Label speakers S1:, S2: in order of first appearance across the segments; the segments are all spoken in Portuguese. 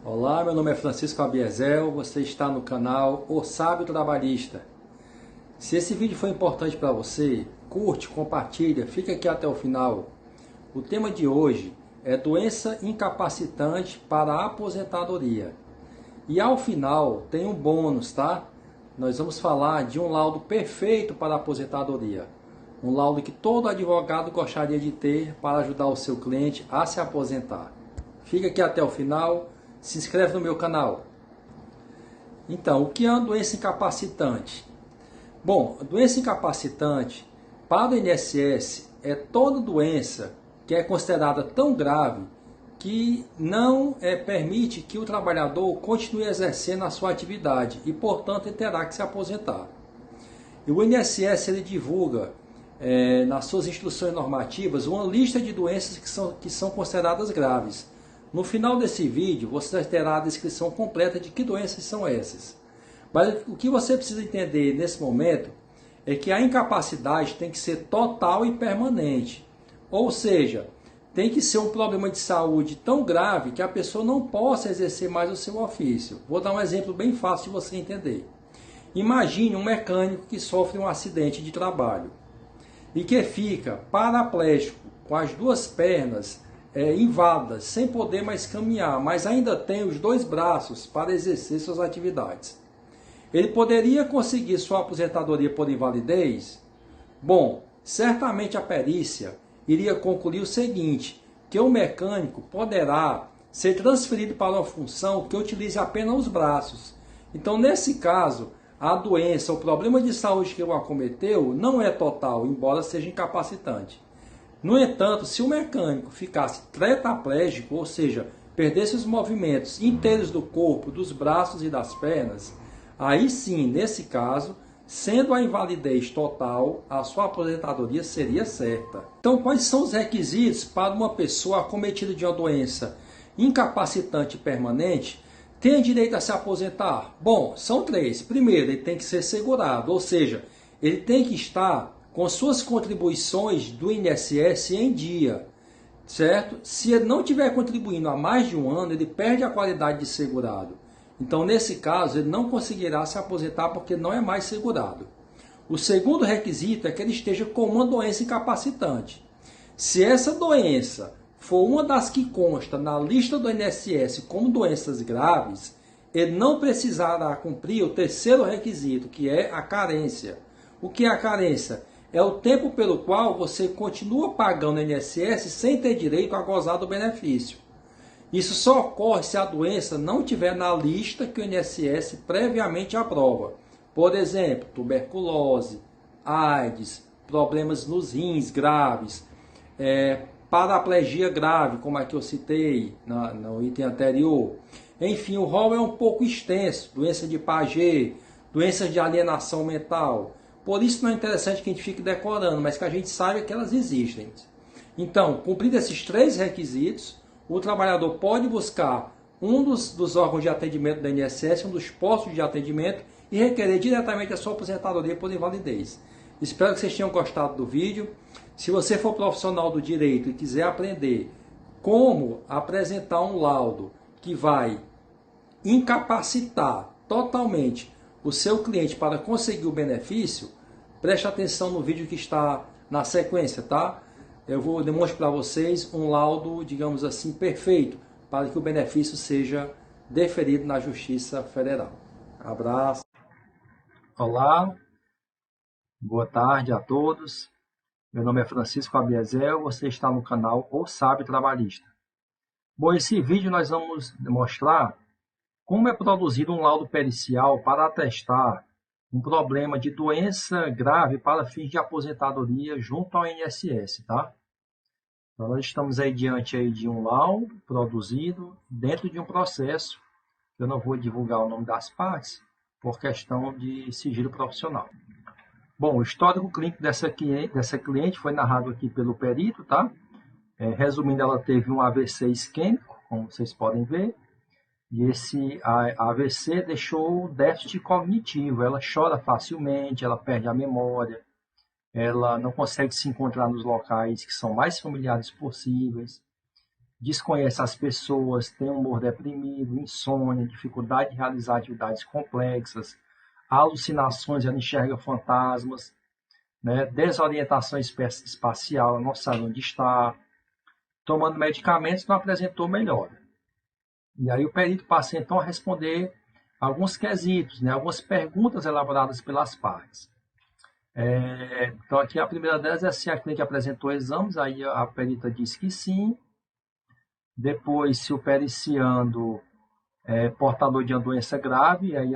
S1: Olá, meu nome é Francisco Abiesel, você está no canal O Sábio Trabalhista. Se esse vídeo foi importante para você, curte, compartilha, fica aqui até o final. O tema de hoje é doença incapacitante para a aposentadoria. E ao final tem um bônus, tá? Nós vamos falar de um laudo perfeito para a aposentadoria. Um laudo que todo advogado gostaria de ter para ajudar o seu cliente a se aposentar. Fica aqui até o final. Se inscreve no meu canal. Então, o que é uma doença incapacitante? Bom, a doença incapacitante para o INSS é toda doença que é considerada tão grave que não permite que o trabalhador continue exercendo a sua atividade e, portanto, ele terá que se aposentar. E o INSS ele divulga nas suas instruções normativas uma lista de doenças que são consideradas graves. No final desse vídeo, você terá a descrição completa de que doenças são essas. Mas o que você precisa entender nesse momento é que a incapacidade tem que ser total e permanente. Ou seja, tem que ser um problema de saúde tão grave que a pessoa não possa exercer mais o seu ofício. Vou dar um exemplo bem fácil de você entender. Imagine um mecânico que sofre um acidente de trabalho e que fica paraplégico, com as duas pernas inválidas, sem poder mais caminhar, mas ainda tem os dois braços para exercer suas atividades. Ele poderia conseguir sua aposentadoria por invalidez? Bom, certamente a perícia iria concluir o seguinte, que o mecânico poderá ser transferido para uma função que utilize apenas os braços. Então, nesse caso, a doença, o problema de saúde que o acometeu não é total, embora seja incapacitante. No entanto, se o mecânico ficasse tetraplégico, ou seja, perdesse os movimentos inteiros do corpo, dos braços e das pernas, aí sim, nesse caso, sendo a invalidez total, a sua aposentadoria seria certa. Então, quais são os requisitos para uma pessoa acometida de uma doença incapacitante permanente ter direito a se aposentar? Bom, são três. Primeiro, ele tem que ser segurado, ou seja, ele tem que estar com suas contribuições do INSS em dia, certo? Se ele não estiver contribuindo há mais de um ano, ele perde a qualidade de segurado. Então, nesse caso, ele não conseguirá se aposentar porque não é mais segurado. O segundo requisito é que ele esteja com uma doença incapacitante. Se essa doença for uma das que consta na lista do INSS como doenças graves, ele não precisará cumprir o terceiro requisito, que é a carência. O que é a carência? É o tempo pelo qual você continua pagando o INSS sem ter direito a gozar do benefício. Isso só ocorre se a doença não estiver na lista que o INSS previamente aprova. Por exemplo, tuberculose, AIDS, problemas nos graves, paraplegia grave, como a que eu citei no item anterior. Enfim, o rol é um pouco extenso, doença de Paget, doenças de alienação mental. Por isso não é interessante que a gente fique decorando, mas que a gente saiba que elas existem. Então, cumprindo esses três requisitos, o trabalhador pode buscar um dos órgãos de atendimento da INSS, um dos postos de atendimento, e requerer diretamente a sua aposentadoria por invalidez. Espero que vocês tenham gostado do vídeo. Se você for profissional do direito e quiser aprender como apresentar um laudo que vai incapacitar totalmente o seu cliente para conseguir o benefício, preste atenção no vídeo que está na sequência, tá? Eu vou demonstrar para vocês um laudo, digamos assim, perfeito, para que o benefício seja deferido na Justiça Federal. Abraço. Olá, boa tarde a todos. Meu nome é Francisco Abiesel, você está no canal O Sábio Trabalhista. Bom, esse vídeo nós vamos mostrar como é produzido um laudo pericial para atestar um problema de doença grave para fins de aposentadoria junto ao INSS, tá? Então, nós estamos aí diante aí de um laudo produzido dentro de um processo. Eu não vou divulgar o nome das partes por questão de sigilo profissional. Bom, o histórico clínico dessa cliente foi narrado aqui pelo perito, tá? Resumindo, ela teve um AVC isquêmico, como vocês podem ver. E esse AVC deixou déficit cognitivo, ela chora facilmente, ela perde a memória, ela não consegue se encontrar nos locais que são mais familiares possíveis. desconhece as pessoas, tem humor deprimido, insônia, dificuldade de realizar atividades complexas, alucinações, ela enxerga fantasmas, né? Desorientação espacial, não sabe onde está, tomando medicamentos não apresentou melhora. E aí o perito passa então a responder alguns quesitos, né? Algumas perguntas elaboradas pelas partes. Então aqui a primeira delas é se a cliente apresentou exames, aí a perita diz que sim. Depois, se o periciando é portador de uma doença grave, aí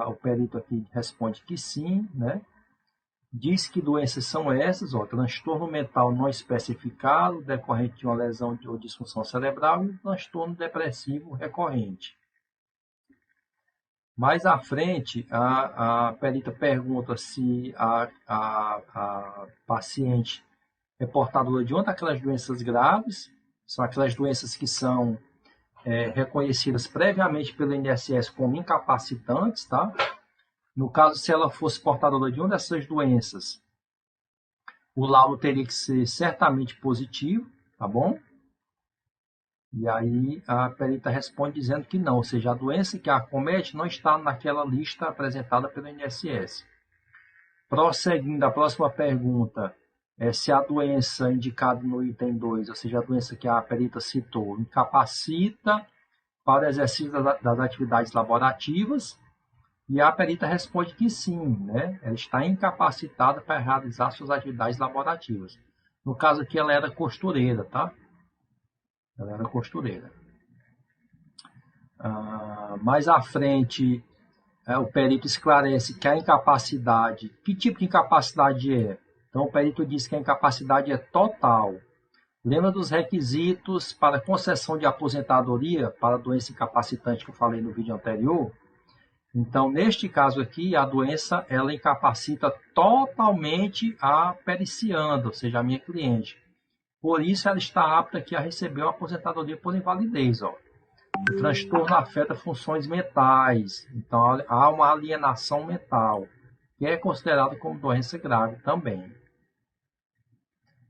S1: o perito aqui responde que sim, né? Diz que doenças são essas, ó, transtorno mental não especificado, decorrente de uma lesão ou disfunção cerebral, e transtorno depressivo recorrente. Mais à frente, a perita pergunta se a paciente é portadora de uma daquelas doenças graves, são aquelas doenças que são reconhecidas previamente pelo INSS como incapacitantes, tá? No caso, se ela fosse portadora de uma dessas doenças, o laudo teria que ser certamente positivo, tá bom? E aí a perita responde dizendo que não, ou seja, a doença que a acomete não está naquela lista apresentada pelo INSS. Prosseguindo, a próxima pergunta é se a doença indicada no item 2, ou seja, a doença que a perita citou, incapacita para o exercício das atividades laborativas, e a perita responde que sim, né? Ela está incapacitada para realizar suas atividades laborativas. No caso aqui, ela era costureira, tá? Ela era costureira. Mais à frente, o perito esclarece que a incapacidade, que tipo de incapacidade é? Então, o perito diz que a incapacidade é total. Lembra dos requisitos para concessão de aposentadoria para doença incapacitante que eu falei no vídeo anterior? Então, neste caso aqui, a doença ela incapacita totalmente a pericianda, ou seja, a minha cliente. Por isso, ela está apta aqui a receber uma aposentadoria por invalidez. Ó. O transtorno afeta funções mentais, então há uma alienação mental, que é considerada como doença grave também.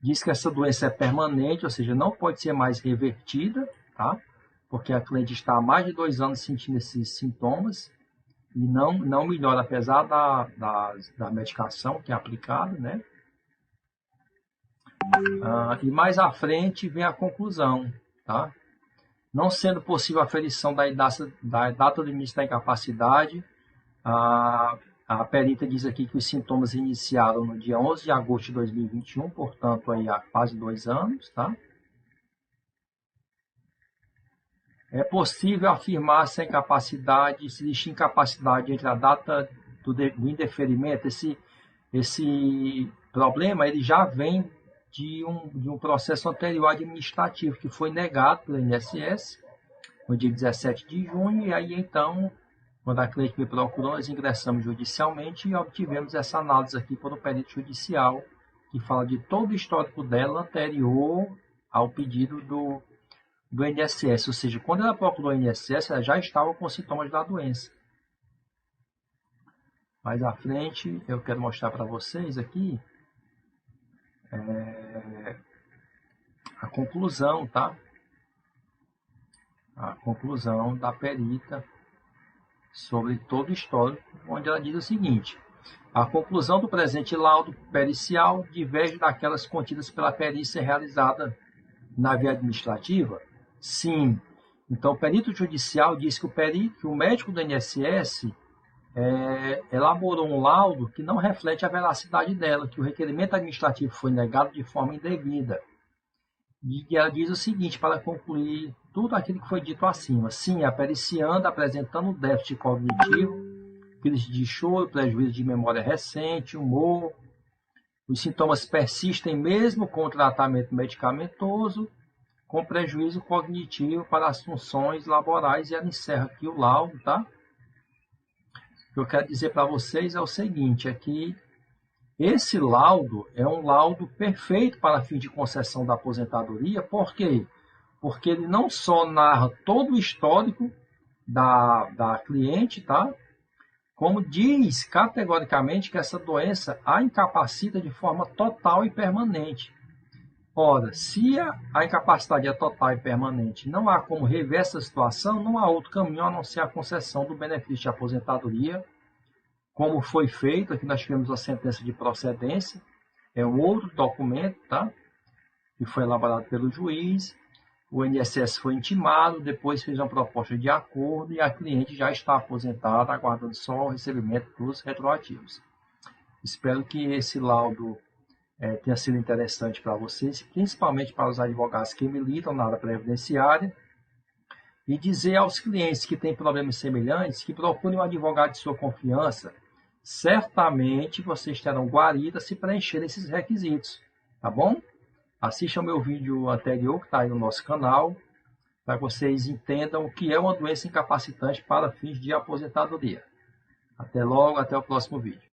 S1: Diz que essa doença é permanente, ou seja, não pode ser mais revertida, tá? Porque a cliente está há mais de 2 anos sentindo esses sintomas e não melhora, apesar da medicação que é aplicada, né? E mais à frente vem a conclusão, tá? Não sendo possível a aferição da data limite da incapacidade, a perita diz aqui que os sintomas iniciaram no dia 11 de agosto de 2021, portanto, aí há quase 2 anos, tá? É possível afirmar se a incapacidade, se existe incapacidade entre a data do indeferimento. Esse problema ele já vem de um processo anterior administrativo que foi negado pelo INSS no dia 17 de junho, e aí então, quando a cliente me procurou, nós ingressamos judicialmente e obtivemos essa análise aqui por um perito judicial que fala de todo o histórico dela anterior ao pedido do INSS, ou seja, quando ela procurou o INSS, ela já estava com sintomas da doença. Mais à frente, eu quero mostrar para vocês aqui a conclusão, tá? A conclusão da perita sobre todo o histórico, onde ela diz o seguinte: a conclusão do presente laudo pericial diverge daquelas contidas pela perícia realizada na via administrativa? Sim. Então, o perito judicial diz que o médico do INSS elaborou um laudo que não reflete a veracidade dela, que o requerimento administrativo foi negado de forma indevida. E ela diz o seguinte, para concluir tudo aquilo que foi dito acima: sim, a pericianda apresentando déficit cognitivo, crise de choro, prejuízo de memória recente, humor, os sintomas persistem mesmo com o tratamento medicamentoso, com prejuízo cognitivo para as funções laborais, e ela encerra aqui o laudo, tá? O que eu quero dizer para vocês é o seguinte, é que esse laudo é um laudo perfeito para fim de concessão da aposentadoria. Por quê? Porque ele não só narra todo o histórico da cliente, tá? Como diz categoricamente que essa doença a incapacita de forma total e permanente. Ora, se a incapacidade é total e permanente, não há como rever essa situação, não há outro caminho a não ser a concessão do benefício de aposentadoria, como foi feito, aqui nós tivemos a sentença de procedência, é um outro documento, tá? Que foi elaborado pelo juiz, o INSS foi intimado, depois fez uma proposta de acordo e a cliente já está aposentada, aguardando só o recebimento dos retroativos. Espero que esse laudo tenha sido interessante para vocês, principalmente para os advogados que militam na área previdenciária, e dizer aos clientes que têm problemas semelhantes que procurem um advogado de sua confiança. Certamente vocês terão guarida se preencherem esses requisitos, tá bom? Assista ao meu vídeo anterior que está aí no nosso canal, para que vocês entendam o que é uma doença incapacitante para fins de aposentadoria. Até logo, até o próximo vídeo.